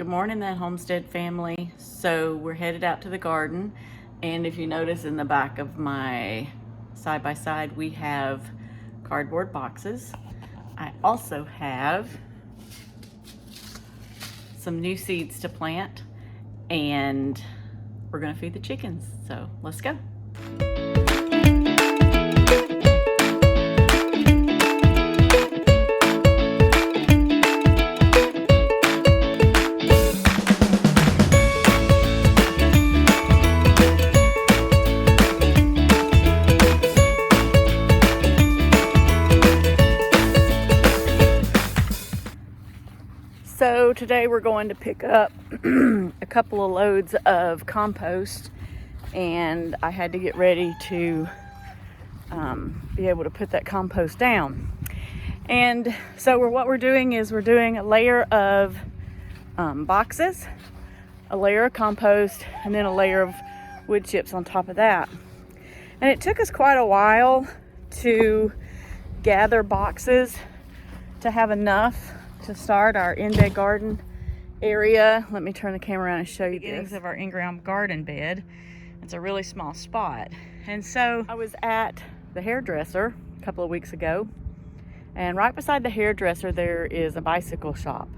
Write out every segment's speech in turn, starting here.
Good morning, that homestead family. So we're headed out to the garden, and if you notice in the back of my side-by-side we have cardboard boxes. I also have some new seeds to plant, and we're gonna feed the chickens, so let's go. So today we're going to pick up a couple of loads of compost, and I had to get ready to be able to put that compost down. And so what we're doing is we're doing a layer of boxes, a layer of compost, and then a layer of wood chips on top of that. And it took us quite a while to gather boxes to have enough to start our in-bed garden area. Let me turn the camera around and show you this of our in-ground garden bed. It's a really small spot. And so I was at the hairdresser a couple of weeks ago, and right beside the hairdresser there is a bicycle shop.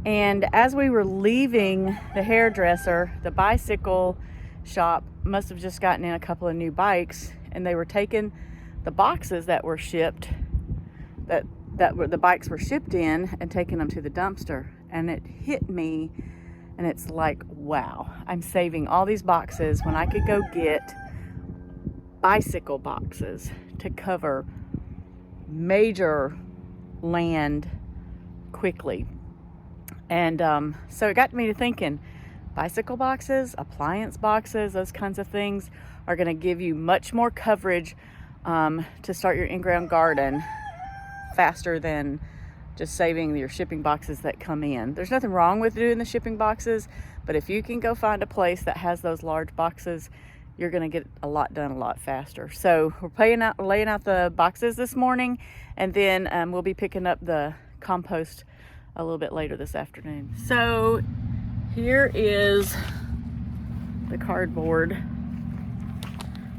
And as we were leaving the hairdresser, the bicycle shop must have just gotten in a couple of new bikes, and they were taking the boxes that were shipped, the bikes were shipped in, and taking them to the dumpster. And it hit me, and it's like, wow, I'm saving all these boxes when I could go get bicycle boxes to cover major land quickly. And so it got me to thinking, bicycle boxes, appliance boxes, those kinds of things are going to give you much more coverage to start your in-ground garden faster than just saving your shipping boxes that come in. There's nothing wrong with doing the shipping boxes, but if you can go find a place that has those large boxes, you're going to get a lot done a lot faster. So we're laying out the boxes this morning, and then we'll be picking up the compost a little bit later this afternoon. So here is the cardboard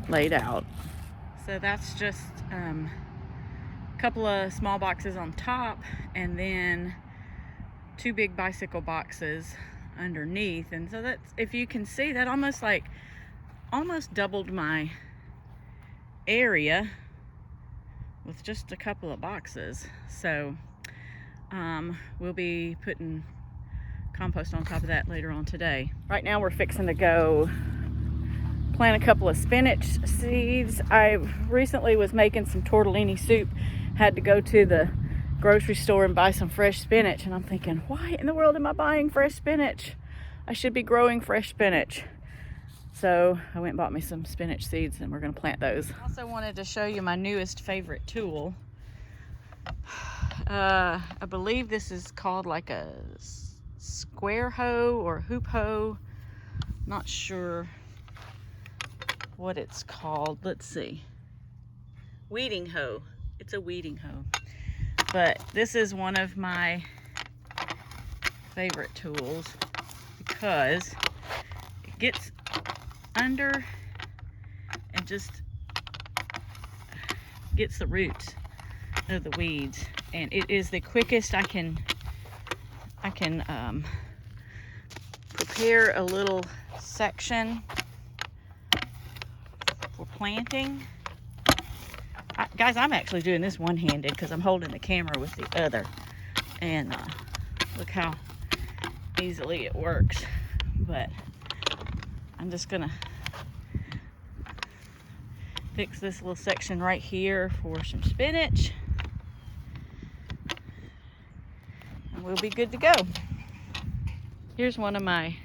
laid out. So that's just couple of small boxes on top, and then two big bicycle boxes underneath. And so that's, if you can see, that almost doubled my area with just a couple of boxes. So we'll be putting compost on top of that later on today. Right now we're fixing to go plant a couple of spinach seeds. I recently was making some tortellini soup, had to go to the grocery store and buy some fresh spinach, and I'm thinking, why in the world am I buying fresh spinach? I should be growing fresh spinach. So I went and bought me some spinach seeds, and we're going to plant those. I also wanted to show you my newest favorite tool. I believe this is called like a square hoe or hoop hoe. Not sure what it's called. Let's see. Weeding hoe. It's a weeding hoe. But this is one of my favorite tools because it gets under and just gets the roots of the weeds, and it is the quickest I can prepare a little section for planting. Guys, I'm actually doing this one-handed because I'm holding the camera with the other, and look how easily it works. But I'm just gonna fix this little section right here for some spinach, and we'll be good to go. Here's one of my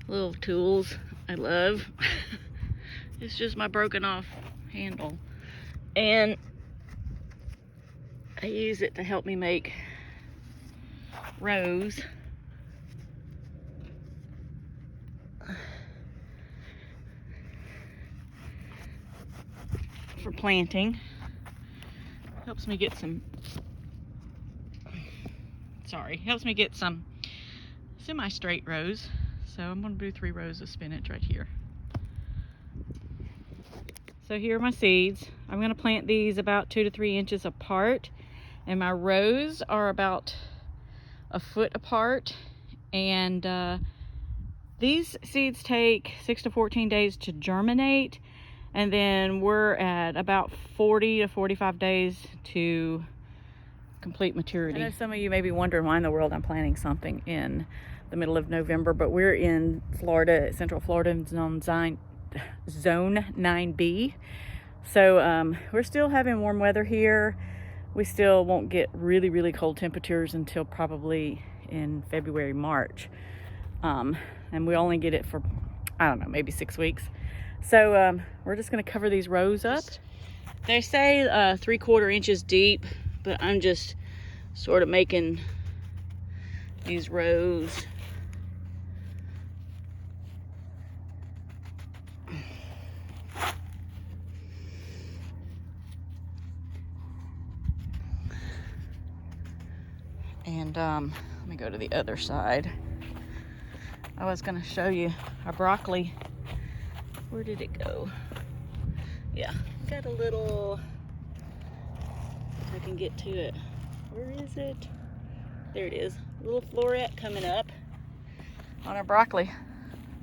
little tools I love. It's just my broken off handle, and I use it to help me make rows for planting. Helps me get some semi-straight rows. So I'm gonna do 3 rows of spinach right here. So here are my seeds. I'm gonna plant these about 2 to 3 inches apart, and my rows are about a foot apart. And these seeds take 6 to 14 days to germinate, and then we're at about 40 to 45 days to complete maturity. I know some of you may be wondering why in the world I'm planting something in the middle of November, but we're in Florida, Central Florida, in Zone 9B. So we're still having warm weather here. We still won't get really, really cold temperatures until probably in February, March. And we only get it for, I don't know, maybe 6 weeks. So we're just gonna cover these rows up. They say 3/4 inches deep, but I'm just sort of making these rows. And let me go to the other side. I was gonna show you our broccoli. Where did it go? Yeah, got a little, if I can get to it. Where is it? There it is. A little floret coming up on our broccoli.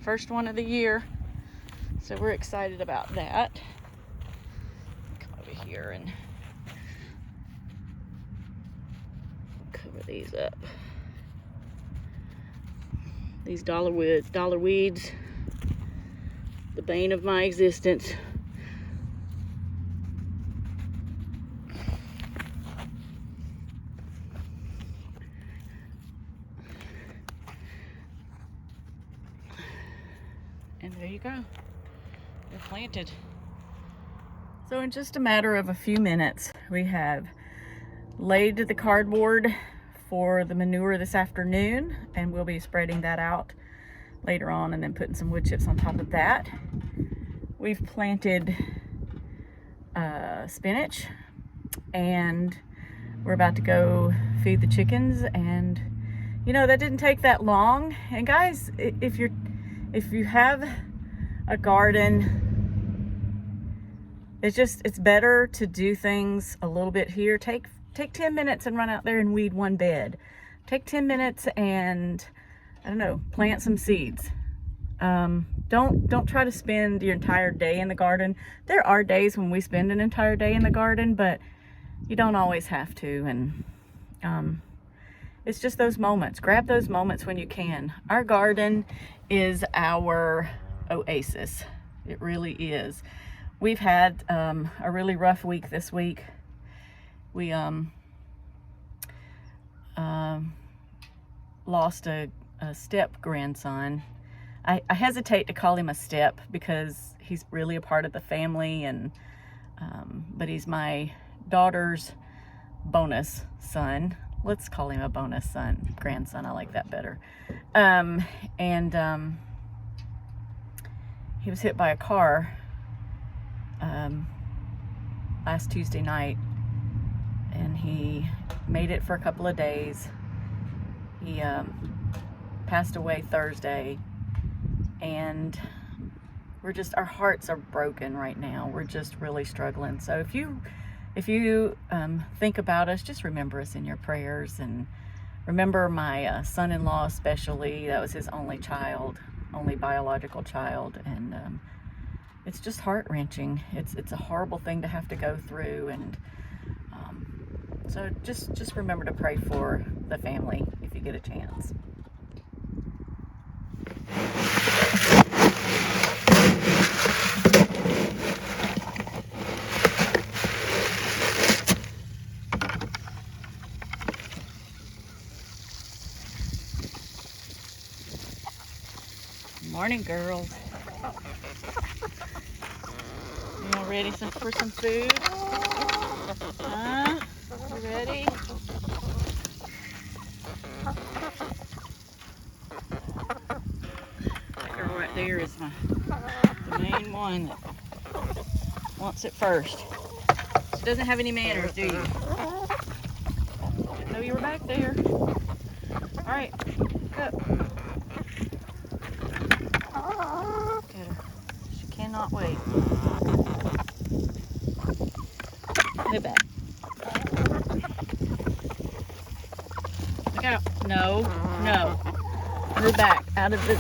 First one of the year. So we're excited about that. Come over here and cover these up. These dollar weeds, the bane of my existence. And there you go. They're planted. So in just a matter of a few minutes, we have laid the cardboard for the manure this afternoon, and we'll be spreading that out later on and then putting some wood chips on top of that. We've planted spinach, and we're about to go feed the chickens. And you know, that didn't take that long. And guys, if you have a garden, it's better to do things a little bit here. Take 10 minutes and run out there and weed one bed. Take 10 minutes and, I don't know, plant some seeds. Don't try to spend your entire day in the garden. There are days when we spend an entire day in the garden, but you don't always have to. And it's just those moments. Grab those moments when you can. Our garden is our oasis. It really is. We've had a really rough week this week. We lost a step grandson. I hesitate to call him a step because he's really a part of the family, and but he's my daughter's bonus son. Let's call him a bonus grandson. I like that better. He was hit by a car last Tuesday night, and he made it for a couple of days. He passed away Thursday, and our hearts are broken right now. We're just really struggling. So if you think about us, just remember us in your prayers, and remember my son-in-law especially. That was his only biological child, and it's just heart-wrenching. It's a horrible thing to have to go through, and so just remember to pray for the family if you get a chance. Morning, girls. You all ready for some food? Huh? You ready? That girl right there is the main one that wants it first. She doesn't have any manners, do you? Didn't know you were back there. All right, go. No. Move back out of this.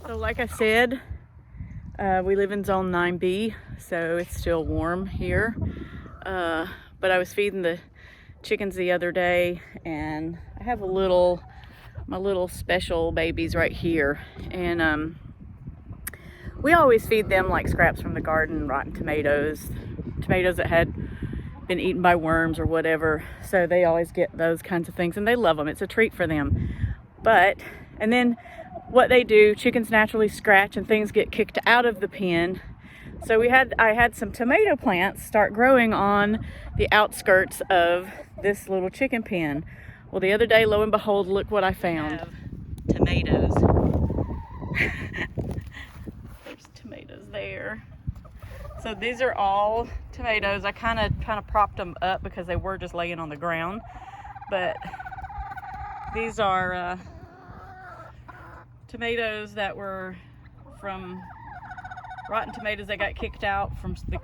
So like I said, we live in zone 9B, so it's still warm here. But I was feeding the chickens the other day, and I have my little special babies right here. And we always feed them like scraps from the garden, rotten tomatoes that had been eaten by worms or whatever. So they always get those kinds of things, and they love them. It's a treat for them. And then what they do, chickens naturally scratch and things get kicked out of the pen. So I had some tomato plants start growing on the outskirts of this little chicken pen. Well, the other day, lo and behold, look what I found. Tomatoes. There's tomatoes there. So these are all tomatoes. I kind of propped them up because they were just laying on the ground. But these are tomatoes that were from rotten tomatoes that got kicked out from the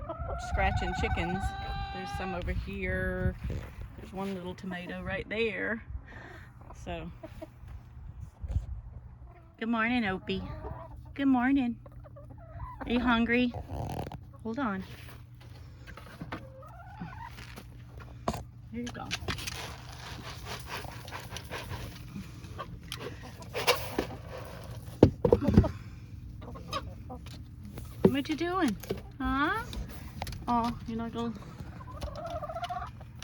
scratching chickens. There's some over here. There's one little tomato right there. So, good morning, Opie. Good morning. Are you hungry? Hold on. Here you go. What you doing? Huh? Oh, you're not gonna...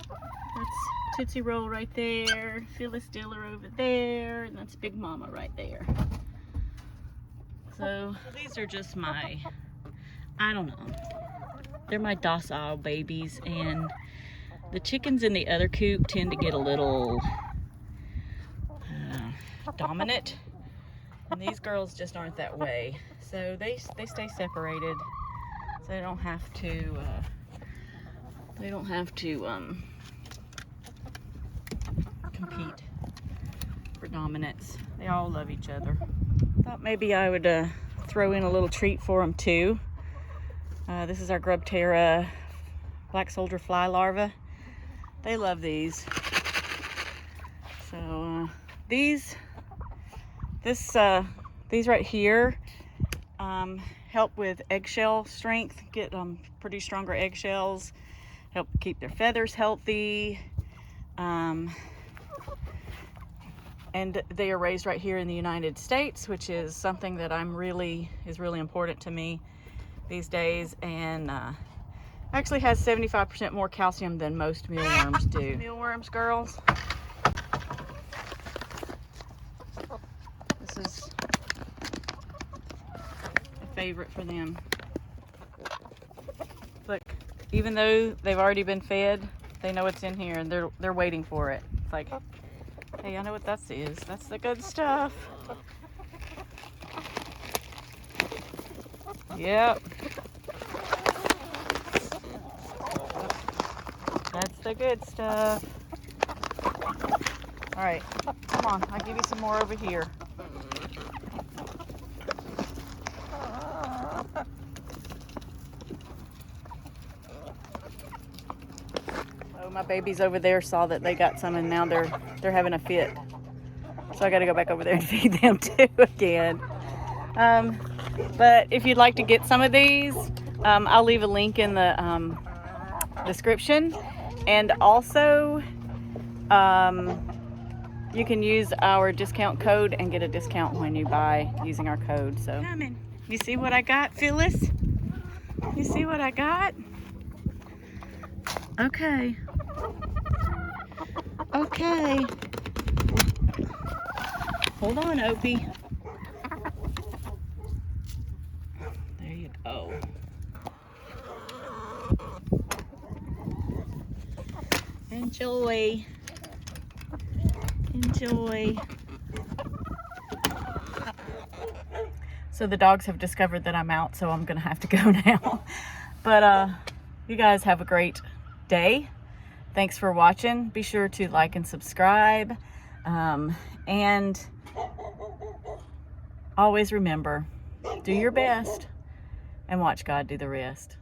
That's Tootsie Roll right there. Phyllis Diller over there. And that's Big Mama right there. So these are just my, I don't know. They're my docile babies. And the chickens in the other coop tend to get a little dominant. And these girls just aren't that way. So they stay separated. So they don't have to compete for dominance. They all love each other. Thought maybe I would throw in a little treat for them too. This is our Grubterra black soldier fly larva. They love these. So these right here help with eggshell strength, get pretty stronger eggshells, help keep their feathers healthy. And they are raised right here in the United States, which is something that is really important to me these days, and actually has 75% more calcium than most mealworms do. Mealworms, girls. This is a favorite for them. Look, even though they've already been fed, they know it's in here and they're waiting for it. It's like, hey, I know what that is. That's the good stuff. Yep. That's the good stuff. All right, come on. I'll give you some more over here. Oh, my babies over there saw that they got some, and now they're having a fit. So I got to go back over there and feed them too again. But if you'd like to get some of these, I'll leave a link in the description. And also, you can use our discount code and get a discount when you buy using our code. So, you see what I got, Phyllis? You see what I got? Okay. Okay. Hold on, Opie. There you go. Enjoy. Enjoy. So the dogs have discovered that I'm out, so I'm gonna have to go now. But you guys have a great day. Thanks for watching. Be sure to like and subscribe. And always remember, do your best and watch God do the rest.